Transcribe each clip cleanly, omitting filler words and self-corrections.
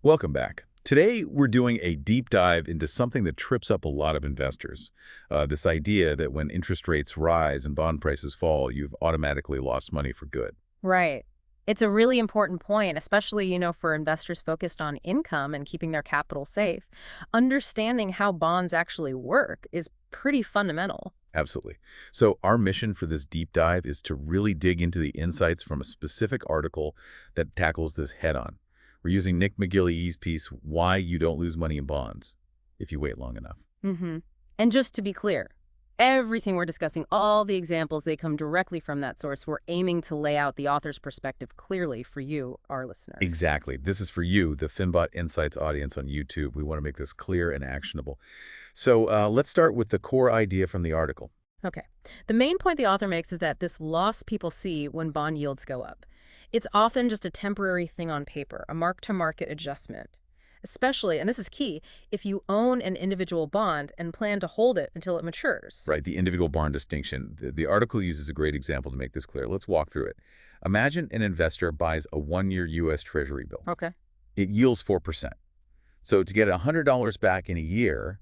Welcome back. Today, we're doing a deep dive into something that trips up a lot of investors. This idea that when interest rates rise and bond prices fall, you've automatically lost money for good. Right. It's a really important point, especially, for investors focused on income and keeping their capital safe. Understanding how bonds actually work is pretty fundamental. Absolutely. So our mission for this deep dive is to really dig into the insights from a specific article that tackles this head-on. We're using Nick McGillies' piece, Why You Don't Lose Money in Bonds, if you wait long enough. hmm And just to be clear, everything we're discussing, all the examples, they come directly from that source. We're aiming to lay out the author's perspective clearly for you, our listeners. Exactly. This is for you, the Finbot Insights audience on YouTube. We want to make this clear and actionable. So let's start with the core idea from the article. Okay. The main point the author makes is that this loss people see when bond yields go up. It's often just a temporary thing on paper, a mark-to-market adjustment. Especially, and this is key, if you own an individual bond and plan to hold it until it matures. Right, the individual bond distinction. The article uses a great example to make this clear. Let's walk through it. Imagine an investor buys a one-year U.S. Treasury bill. Okay. It yields 4%. So to get $100 back in a year,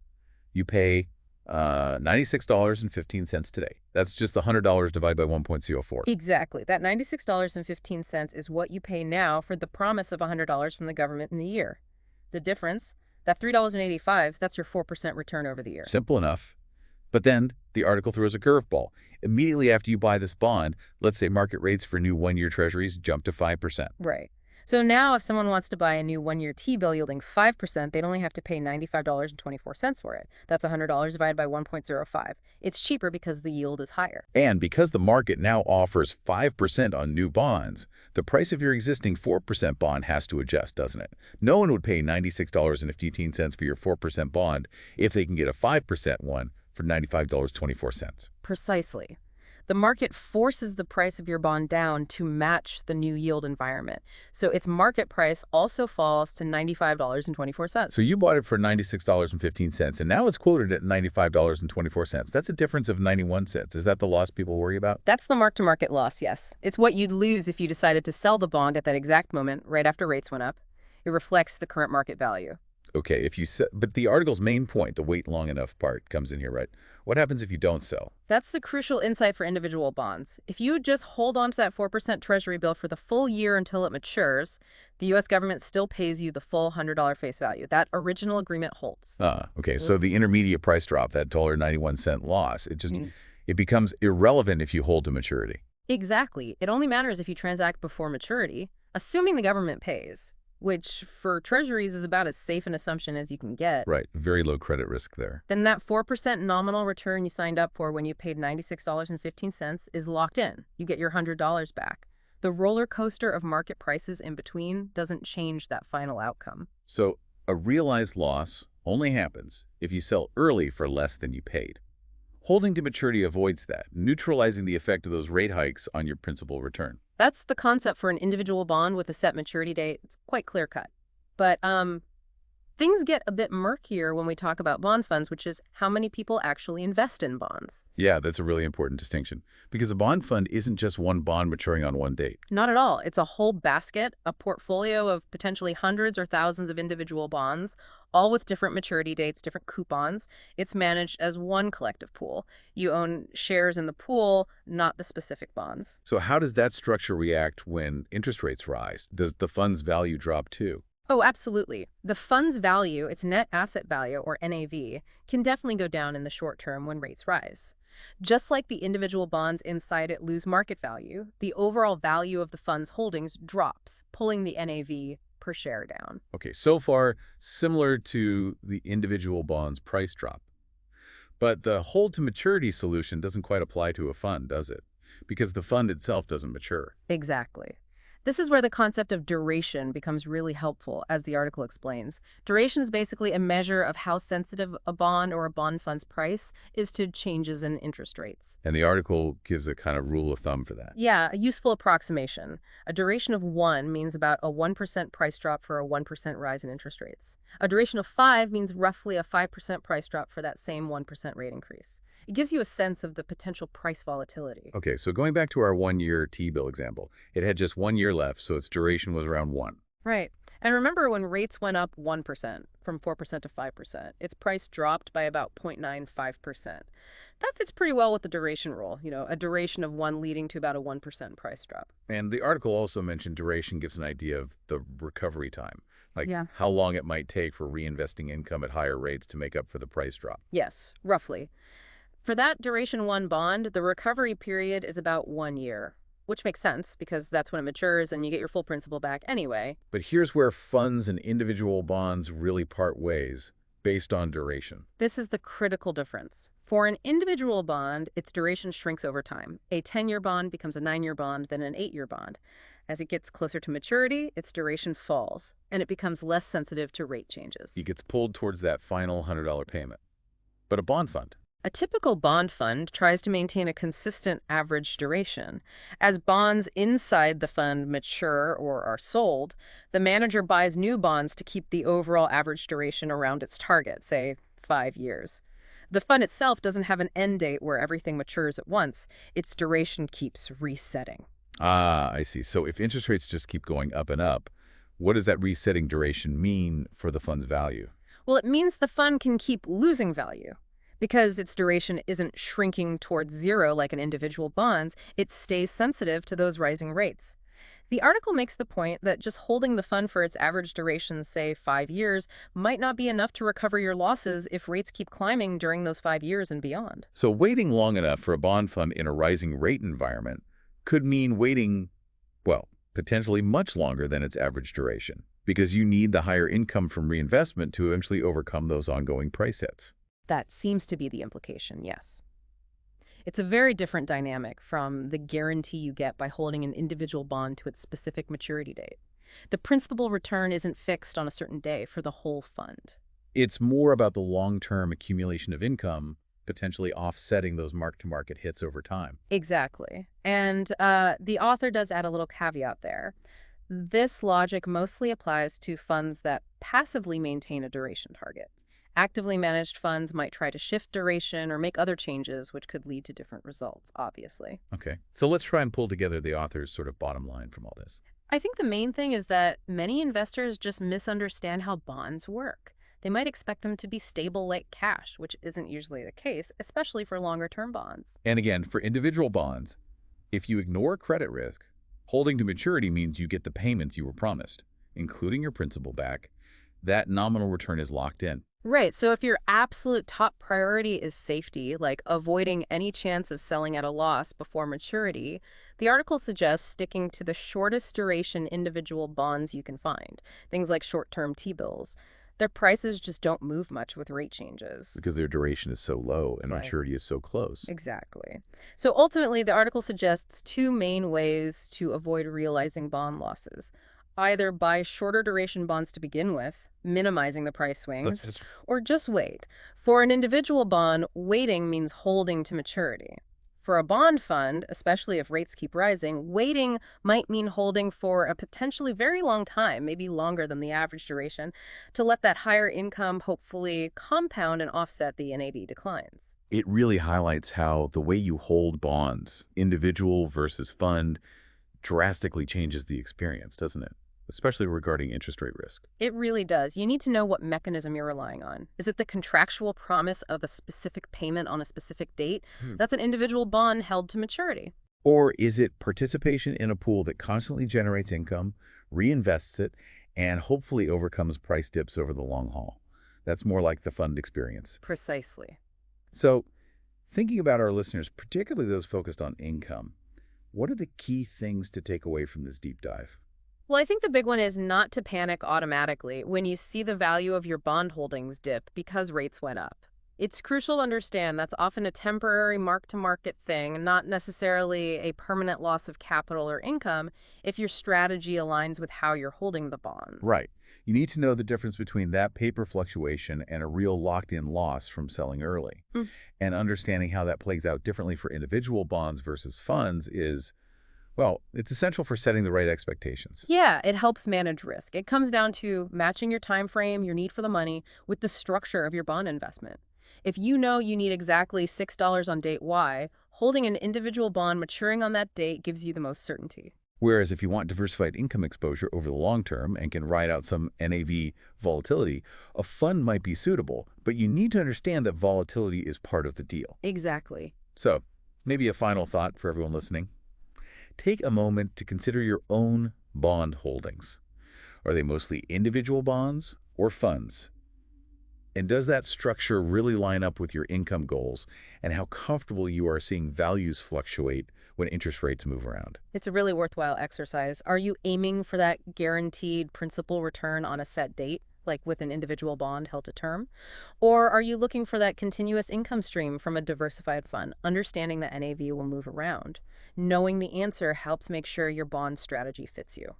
you pay $96.15 today. That's just the $100 divided by 1.04. Exactly. That $96.15 is what you pay now for the promise of $100 from the government in a year. The difference, that $3.85, that's your 4% return over the year. Simple enough. But then the article throws a curveball. Immediately after you buy this bond, let's say market rates for new one-year treasuries jump to 5%. Right. So now if someone wants to buy a new one-year T-bill yielding 5%, they'd only have to pay $95.24 for it. That's $100 divided by 1.05. It's cheaper because the yield is higher. And because the market now offers 5% on new bonds, the price of your existing 4% bond has to adjust, doesn't it? No one would pay $96.15 for your 4% bond if they can get a 5% one for $95.24. Precisely. The market forces the price of your bond down to match the new yield environment. So its market price also falls to $95.24. So you bought it for $96.15, and now it's quoted at $95.24. That's a difference of 91 cents. Is that the loss people worry about? That's the mark-to-market loss, yes. It's what you'd lose if you decided to sell the bond at that exact moment, right after rates went up. It reflects the current market value. Okay, but the article's main point, the wait long enough part, comes in here, right? What happens if you don't sell? That's the crucial insight for individual bonds. If you just hold on to that 4% Treasury bill for the full year until it matures, the U.S. government still pays you the full $100 face value. That original agreement holds. Okay, so the intermediate price drop, that $1.91 loss, it becomes irrelevant if you hold to maturity. Exactly. It only matters if you transact before maturity, assuming the government pays, which for treasuries is about as safe an assumption as you can get. Right, very low credit risk there. Then that 4% nominal return you signed up for when you paid $96.15 is locked in. You get your $100 back. The roller coaster of market prices in between doesn't change that final outcome. So a realized loss only happens if you sell early for less than you paid. Holding to maturity avoids that, neutralizing the effect of those rate hikes on your principal return. That's the concept for an individual bond with a set maturity date. It's quite clear-cut. But things get a bit murkier when we talk about bond funds, which is how many people actually invest in bonds. Yeah, that's a really important distinction, because a bond fund isn't just one bond maturing on one date. Not at all. It's a whole basket, a portfolio of potentially hundreds or thousands of individual bonds, all with different maturity dates, different coupons. It's managed as one collective pool. You own shares in the pool, not the specific bonds. So how does that structure react when interest rates rise? Does the fund's value drop too? Oh, absolutely. The fund's value, its net asset value, or NAV, can definitely go down in the short term when rates rise. Just like the individual bonds inside it lose market value, the overall value of the fund's holdings drops, pulling the NAV per share down. Okay, so far, similar to the individual bond's price drop. But the hold-to-maturity solution doesn't quite apply to a fund, does it? Because the fund itself doesn't mature. Exactly. This is where the concept of duration becomes really helpful, as the article explains. Duration is basically a measure of how sensitive a bond or a bond fund's price is to changes in interest rates. And the article gives a kind of rule of thumb for that. Yeah, a useful approximation. A duration of 1 means about a 1% price drop for a 1% rise in interest rates. A duration of 5 means roughly a 5% price drop for that same 1% rate increase. It gives you a sense of the potential price volatility. Okay, so going back to our one-year T-bill example, it had just 1 year left, so its duration was around 1. Right. And remember when rates went up 1%, from 4% to 5%, its price dropped by about 0.95%. That fits pretty well with the duration rule, a duration of 1 leading to about a 1% price drop. And the article also mentioned duration gives an idea of the recovery time, like Yeah. how long it might take for reinvesting income at higher rates to make up for the price drop. Yes, roughly. For that duration 1 bond, the recovery period is about 1 year, which makes sense because that's when it matures and you get your full principal back anyway. But here's where funds and individual bonds really part ways based on duration. This is the critical difference. For an individual bond, its duration shrinks over time. A 10-year bond becomes a 9-year bond, then an 8-year bond. As it gets closer to maturity, its duration falls, and it becomes less sensitive to rate changes. It gets pulled towards that final $100 payment. But a bond fund, A typical bond fund tries to maintain a consistent average duration. As bonds inside the fund mature or are sold, the manager buys new bonds to keep the overall average duration around its target, say 5 years. The fund itself doesn't have an end date where everything matures at once. Its duration keeps resetting. I see. So if interest rates just keep going up and up, what does that resetting duration mean for the fund's value? Well, it means the fund can keep losing value. Because its duration isn't shrinking towards zero like an individual bonds, it stays sensitive to those rising rates. The article makes the point that just holding the fund for its average duration, say 5 years, might not be enough to recover your losses if rates keep climbing during those 5 years and beyond. So waiting long enough for a bond fund in a rising rate environment could mean waiting, well, potentially much longer than its average duration, because you need the higher income from reinvestment to eventually overcome those ongoing price hits. That seems to be the implication, yes. It's a very different dynamic from the guarantee you get by holding an individual bond to its specific maturity date. The principal return isn't fixed on a certain day for the whole fund. It's more about the long-term accumulation of income, potentially offsetting those mark-to-market hits over time. Exactly. And the author does add a little caveat there. This logic mostly applies to funds that passively maintain a duration target. Actively managed funds might try to shift duration or make other changes, which could lead to different results, obviously. Okay, so let's try and pull together the author's sort of bottom line from all this. I think the main thing is that many investors just misunderstand how bonds work. They might expect them to be stable like cash, which isn't usually the case, especially for longer-term bonds. And again, for individual bonds, if you ignore credit risk, holding to maturity means you get the payments you were promised, including your principal back. That nominal return is locked in. Right, so if your absolute top priority is safety, like avoiding any chance of selling at a loss before maturity, the article suggests sticking to the shortest duration individual bonds you can find, things like short-term T-bills. Their prices just don't move much with rate changes. Because their duration is so low and Right. maturity is so close. Exactly. So ultimately, the article suggests 2 main ways to avoid realizing bond losses. Either buy shorter duration bonds to begin with, minimizing the price swings, That's or just wait. For an individual bond, waiting means holding to maturity. For a bond fund, especially if rates keep rising, waiting might mean holding for a potentially very long time, maybe longer than the average duration, to let that higher income hopefully compound and offset the NAV declines. It really highlights how the way you hold bonds, individual versus fund, drastically changes the experience, doesn't it? Especially regarding interest rate risk. It really does. You need to know what mechanism you're relying on. Is it the contractual promise of a specific payment on a specific date? That's an individual bond held to maturity. Or is it participation in a pool that constantly generates income, reinvests it, and hopefully overcomes price dips over the long haul? That's more like the fund experience. Precisely. So, thinking about our listeners, particularly those focused on income, what are the key things to take away from this deep dive? Well, I think the big one is not to panic automatically when you see the value of your bond holdings dip because rates went up. It's crucial to understand that's often a temporary mark-to-market thing, not necessarily a permanent loss of capital or income if your strategy aligns with how you're holding the bonds. Right. You need to know the difference between that paper fluctuation and a real locked-in loss from selling early. And understanding how that plays out differently for individual bonds versus funds is, well, it's essential for setting the right expectations. Yeah, it helps manage risk. It comes down to matching your time frame, your need for the money, with the structure of your bond investment. If you know you need exactly $6 on date Y, holding an individual bond maturing on that date gives you the most certainty. Whereas if you want diversified income exposure over the long term and can ride out some NAV volatility, a fund might be suitable, but you need to understand that volatility is part of the deal. Exactly. So, maybe a final thought for everyone listening. Take a moment to consider your own bond holdings. Are they mostly individual bonds or funds? And does that structure really line up with your income goals and how comfortable you are seeing values fluctuate when interest rates move around? It's a really worthwhile exercise. Are you aiming for that guaranteed principal return on a set date, like with an individual bond held to term? Or are you looking for that continuous income stream from a diversified fund, understanding that NAV will move around? Knowing the answer helps make sure your bond strategy fits you.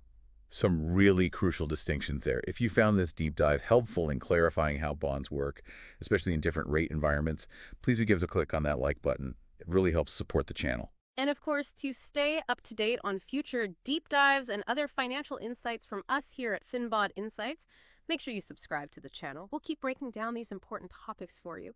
Some really crucial distinctions there. If you found this deep dive helpful in clarifying how bonds work, especially in different rate environments, please do give us a click on that like button. It really helps support the channel. And of course, to stay up to date on future deep dives and other financial insights from us here at FinBod Insights, make sure you subscribe to the channel. We'll keep breaking down these important topics for you.